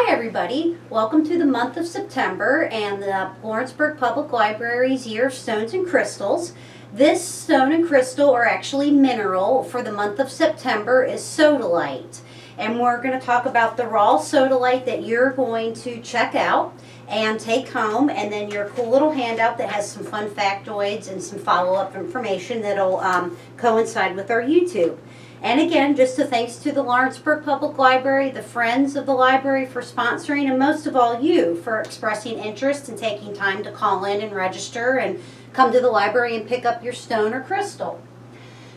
Hi everybody, welcome to the month of September and the Lawrenceburg Public Library's Year of Stones and Crystals. This stone and crystal, or actually mineral, for the month of September is Sodalite. And we're going to talk about the raw Sodalite that you're going to check out and take home, and then your cool little handout that has some fun factoids and some follow-up information that'll coincide with our YouTube. And again, just a thanks to the Lawrenceburg Public Library, the friends of the library for sponsoring, and most of all you for expressing interest and taking time to call in and register and come to the library and pick up your stone or crystal.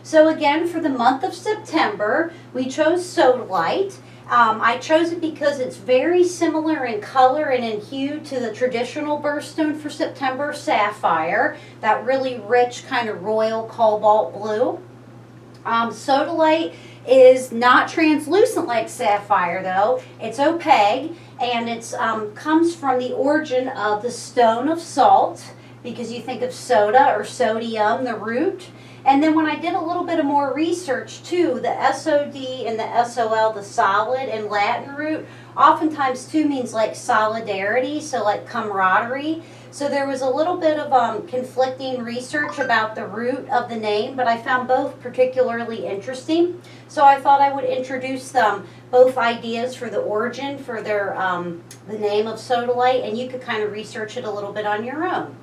So again, for the month of September, we chose Sodalite. I chose it because it's very similar in color and in hue to the traditional birthstone for September, sapphire, that really rich kind of royal cobalt blue. Sodalite is not translucent like sapphire though. It's opaque, and it comes from the origin of the stone of salt, because you think of soda or sodium, the root. And then when I did a little bit of more research too, the SOD and the SOL, the solid and Latin root, oftentimes too means like solidarity, so like camaraderie. So there was a little bit of conflicting research about the root of the name, but I found both particularly interesting. So I thought I would introduce both ideas for the origin for their the name of Sodalite, and you could kind of research it a little bit on your own.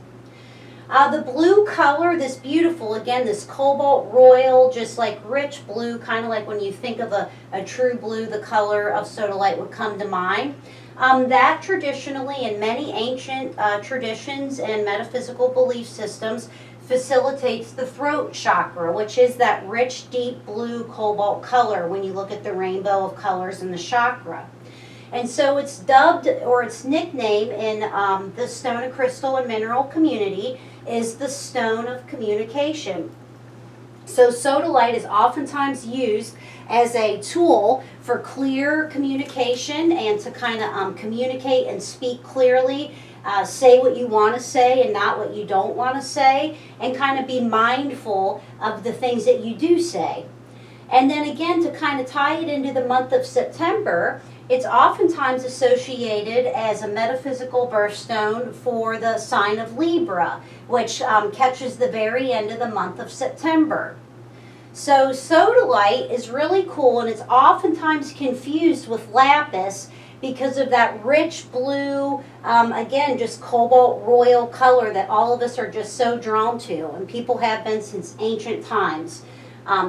The blue color, this beautiful, again, this cobalt royal, just like rich blue, kind of like when you think of a true blue, the color of Sodalite would come to mind. That traditionally, in many ancient traditions and metaphysical belief systems, facilitates the throat chakra, which is that rich, deep blue cobalt color when you look at the rainbow of colors in the chakra. And so it's dubbed, or its nickname in the stone and crystal and mineral community is the stone of communication. So Sodalite is oftentimes used as a tool for clear communication and to kind of communicate and speak clearly, say what you want to say and not what you don't want to say, and kind of be mindful of the things that you do say. And then again, to kind of tie it into the month of September, it's oftentimes associated as a metaphysical birthstone for the sign of Libra, which catches the very end of the month of September. So Sodalite is really cool, and it's oftentimes confused with lapis because of that rich blue, again, just cobalt royal color that all of us are just so drawn to, and people have been since ancient times.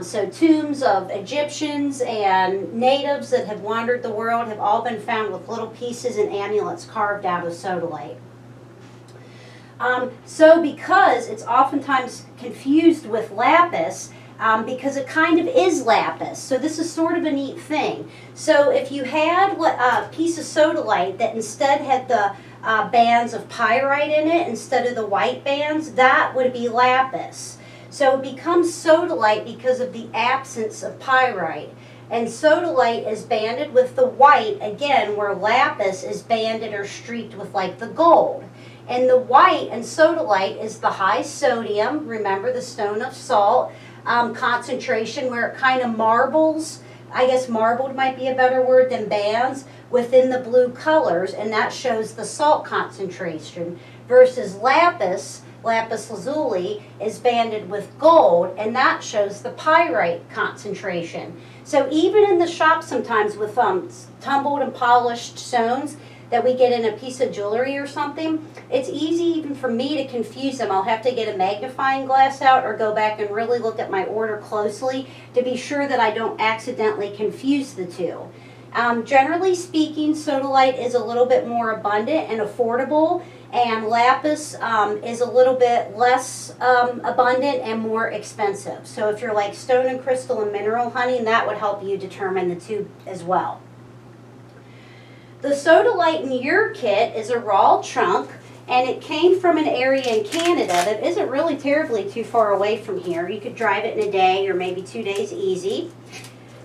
So tombs of Egyptians and natives that have wandered the world have all been found with little pieces and amulets carved out of Sodalite. So because it's oftentimes confused with lapis, because it kind of is lapis, so this is sort of a neat thing. So if you had a piece of Sodalite that instead had the bands of pyrite in it instead of the white bands, that would be lapis. So it becomes Sodalite because of the absence of pyrite. And Sodalite is banded with the white, again, where lapis is banded or streaked with like the gold. And the white and Sodalite is the high sodium, remember the stone of salt, concentration where it kind of marbles, I guess marbled might be a better word than bands, within the blue colors, and that shows the salt concentration, versus lapis lazuli, is banded with gold, and that shows the pyrite concentration. So even in the shop sometimes with tumbled and polished stones that we get in a piece of jewelry or something, it's easy even for me to confuse them. I'll have to get a magnifying glass out or go back and really look at my order closely to be sure that I don't accidentally confuse the two. Generally speaking, Sodalite is a little bit more abundant and affordable, and lapis is a little bit less abundant and more expensive. So if you're like stone and crystal and mineral hunting, that would help you determine the two as well. The Sodalite in your kit is a raw chunk, and it came from an area in Canada that isn't really terribly too far away from here. You could drive it in a day or maybe 2 days easy.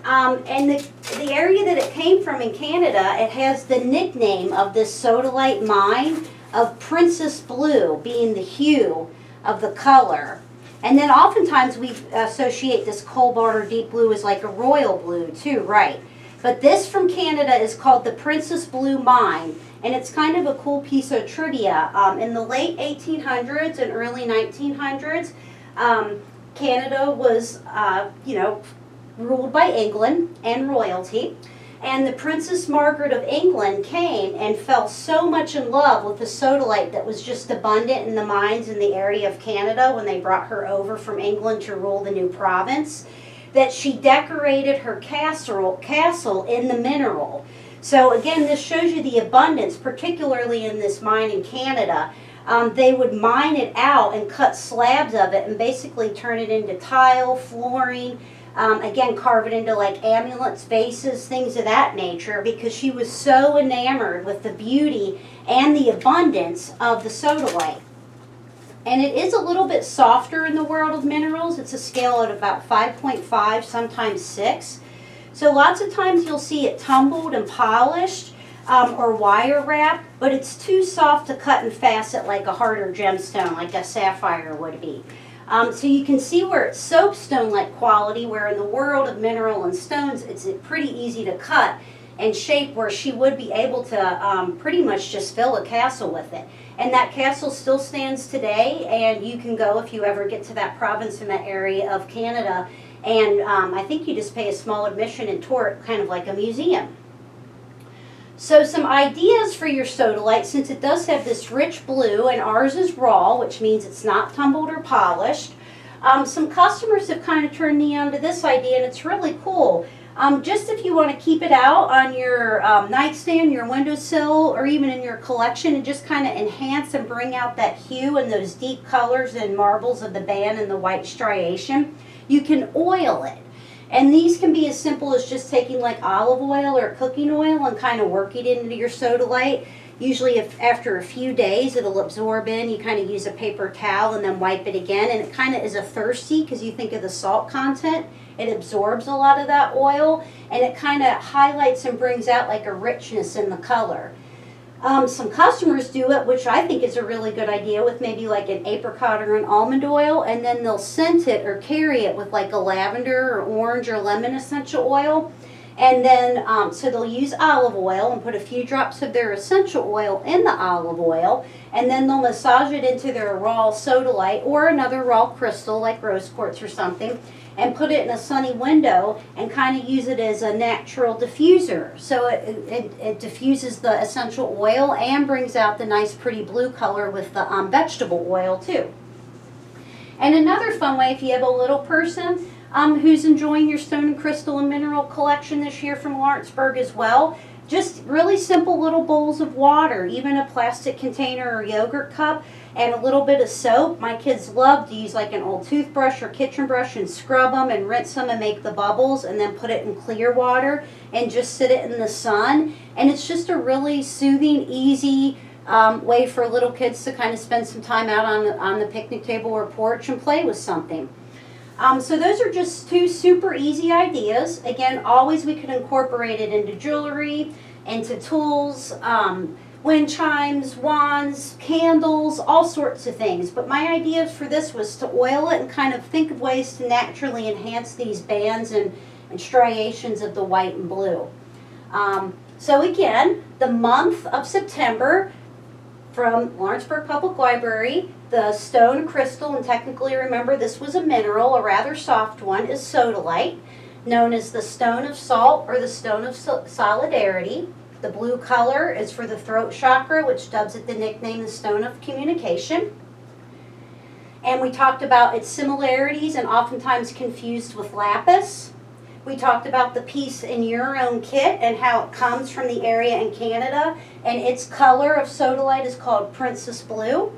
And the area that it came from in Canada, it has the nickname of this Sodalite mine of Princess Blue, being the hue of the color. And then oftentimes we associate this cobalt or deep blue as like a royal blue too, right? But this from Canada is called the Princess Blue Mine, and it's kind of a cool piece of trivia. In the late 1800s and early 1900s, Canada was, ruled by England and royalty. And the Princess Margaret of England came and fell so much in love with the sodalite that was just abundant in the mines in the area of Canada when they brought her over from England to rule the new province, that she decorated her castle in the mineral. So again, this shows you the abundance, particularly in this mine in Canada. They would mine it out and cut slabs of it and basically turn it into tile, flooring, again, carve it into like amulets, vases, things of that nature, because she was so enamored with the beauty and the abundance of the sodalite. And it is a little bit softer in the world of minerals. It's a scale at about 5.5, sometimes 6. So lots of times you'll see it tumbled and polished or wire wrapped, but it's too soft to cut and facet like a harder gemstone, like a sapphire would be. So you can see where it's soapstone-like quality, where in the world of mineral and stones, it's pretty easy to cut and shape, where she would be able to pretty much just fill a castle with it. And that castle still stands today, and you can go if you ever get to that province in that area of Canada, and I think you just pay a small admission and tour it, kind of like a museum. So some ideas for your sodalite, since it does have this rich blue, and ours is raw, which means it's not tumbled or polished. Some customers have kind of turned me on to this idea, and it's really cool. Just if you want to keep it out on your nightstand, your windowsill, or even in your collection, and just kind of enhance and bring out that hue and those deep colors and marbles of the band and the white striation, you can oil it. And these can be as simple as just taking like olive oil or cooking oil and kind of working it into your sodalite. Usually after a few days it'll absorb in. You kind of use a paper towel and then wipe it again, and it kind of is a thirsty, because you think of the salt content. It absorbs a lot of that oil, and it kind of highlights and brings out like a richness in the color. Some customers do it, which I think is a really good idea, with maybe like an apricot or an almond oil, and then they'll scent it or carry it with like a lavender or orange or lemon essential oil. And then, so they'll use olive oil and put a few drops of their essential oil in the olive oil, and then they'll massage it into their raw sodalite or another raw crystal like rose quartz or something, and put it in a sunny window and kind of use it as a natural diffuser. So it diffuses the essential oil and brings out the nice pretty blue color with the vegetable oil too. And another fun way, if you have a little person who's enjoying your stone and crystal and mineral collection this year from Lawrenceburg as well, just really simple little bowls of water, even a plastic container or yogurt cup, and a little bit of soap. My kids love to use like an old toothbrush or kitchen brush and scrub them and rinse them and make the bubbles, and then put it in clear water and just sit it in the sun. And it's just a really soothing, easy way for little kids to kind of spend some time out on the picnic table or porch and play with something. So those are just two super easy ideas. Again, always we could incorporate it into jewelry, into tools, wind chimes, wands, candles, all sorts of things. But my idea for this was to oil it and kind of think of ways to naturally enhance these bands and striations of the white and blue. So again, the month of September, from Lawrenceburg Public Library, the stone crystal, and technically remember this was a mineral, a rather soft one, is sodalite, known as the stone of salt or the stone of solidarity. The blue color is for the throat chakra, which dubs it the nickname the stone of communication. And we talked about its similarities and oftentimes confused with lapis. We talked about the piece in your own kit and how it comes from the area in Canada, and its color of sodalite is called Princess Blue.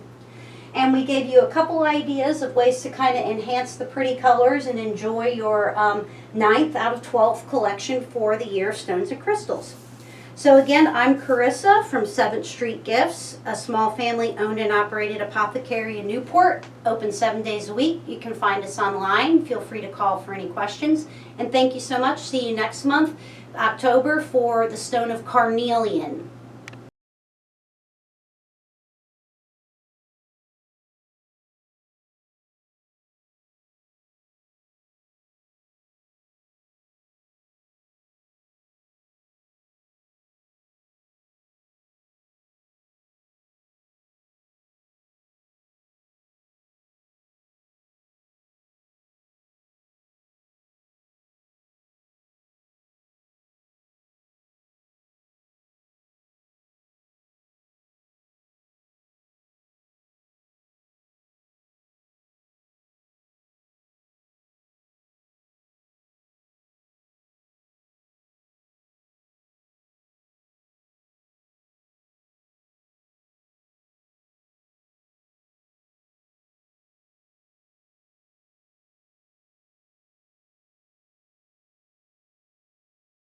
And we gave you a couple ideas of ways to kind of enhance the pretty colors and enjoy your 9th out of 12th collection for the year of Stones and Crystals. So again, I'm Carisa from 7th Street Gifts, a small family-owned and operated apothecary in Newport, open 7 days a week. You can find us online. Feel free to call for any questions. And thank you so much. See you next month, October, for the Stone of Carnelian.